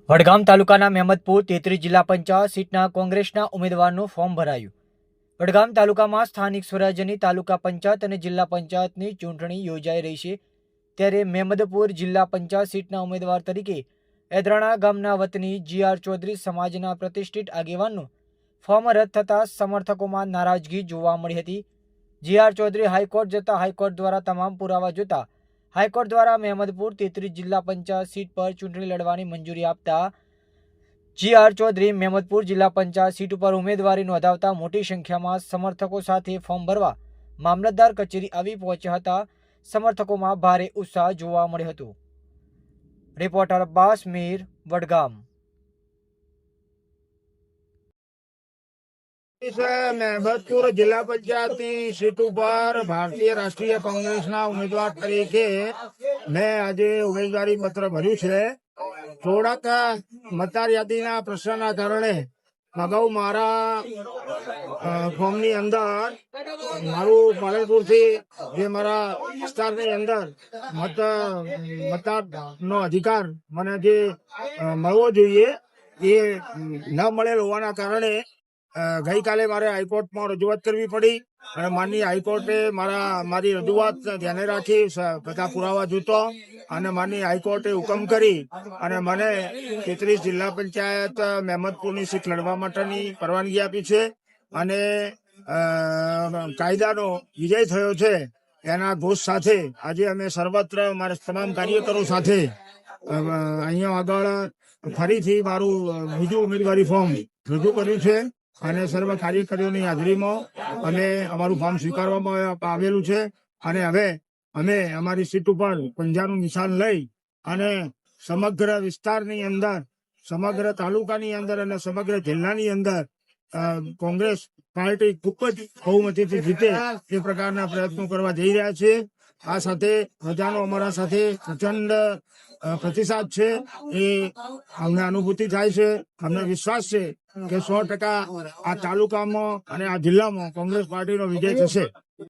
વડગામ તાલુકાના મેમદપુર 33 જિલ્લા પંચાયત સીટના કોંગ્રેસના ઉમેદવારનું ફોર્મ ભરાયું। વડગામ તાલુકામાં સ્થાનિક સ્વરાજ્યની તાલુકા પંચાયત અને જિલ્લા પંચાયતની ચૂંટણી યોજાઈ રહી છે, ત્યારે મેમદપુર જિલ્લા પંચાયત સીટના ઉમેદવાર તરીકે એદરાણા ગામના વતની GR ચૌધરી સમાજના પ્રતિષ્ઠિત આગેવાનનું ફોર્મ રદ થતાં સમર્થકોમાં નારાજગી જોવા મળી હતી। GR ચૌધરી હાઈકોર્ટ જતા હાઈકોર્ટ દ્વારા તમામ પુરાવા જોતા હાઈકોર્ટ દ્વારા મેમદપુર 33 જિલ્લા પંચાયત સીટ પર ચૂંટણી લડવાની મંજૂરી આપતા GR ચૌધરી મેમદપુર જિલ્લા પંચાયત સીટ ઉપર ઉમેદવારી નોંધાવતા મોટી સંખ્યામાં સમર્થકો સાથે ફોર્મ ભરવા મામલતદાર કચેરી આવી પહોંચ્યા હતા। સમર્થકોમાં ભારે ઉત્સાહ જોવા મળ્યો હતો। રિપોર્ટર અબ્બાસ મીર, વડગામ। મેમદપુર જિલ્લા પંચાયતની સીટ ઉપર ભારતીય રાષ્ટ્રીય કોંગ્રેસના ઉમેદવાર તરીકે મેં આજે ઉમેદવારી પત્ર ભર્યું છે। થોડાક મતદાર યાદીના પ્રશ્નના કારણે અગાઉ મારા ફોર્મની અંદર મારું પાલનપુરથી જે મારા વિસ્તારની અંદર મતદારનો અધિકાર મને જે મળવો જોઈએ એ ન મળેલ હોવાના કારણે ગઈકાલે મારે હાઈકોર્ટમાં રજૂઆત કરવી પડી અને માનનીય હાઈકોર્ટે મારી રજૂઆત ધ્યાને રાખી બધા પુરાવા જોતો અને માનનીય હાઈકોર્ટે હુકમ કરી અને મને 33 જિલ્લા પંચાયત મેમદપુરની સીટ લડવા માટેની પરવાનગી આપી છે અને કાયદાનો વિજય થયો છે એના ઘોષ સાથે આજે અમે સર્વત્ર મારા તમામ કાર્યકરો સાથે અહીંયા આગળ ફરીથી મારું બીજું ઉમેદવારી ફોર્મ રજૂ કર્યું છે અને સર્વ કાર્યકરોની હાજરીમાં અમે અમારું ફોર્મ સ્વીકારવામાં આવેલું છે અને હવે અમે અમારી સીટ ઉપર પંજાનું નિશાન લઈ અને સમગ્ર વિસ્તારની અંદર, સમગ્ર તાલુકાની અંદર અને સમગ્ર જિલ્લાની અંદર કોંગ્રેસ પાર્ટી ખૂબ જ બહુમતીથી જીતે એ પ્રકારના પ્રયત્નો કરવા જઈ રહ્યા છે। આ સાથે પ્રજાનો અમારા સાથે પ્રચંડ પ્રતિસાદ છે, એ અમને અનુભૂતિ થાય છે। અમને વિશ્વાસ છે કે 100% આ તાલુકામાં અને આ જિલ્લામાં કોંગ્રેસ પાર્ટીનો વિજય થશે।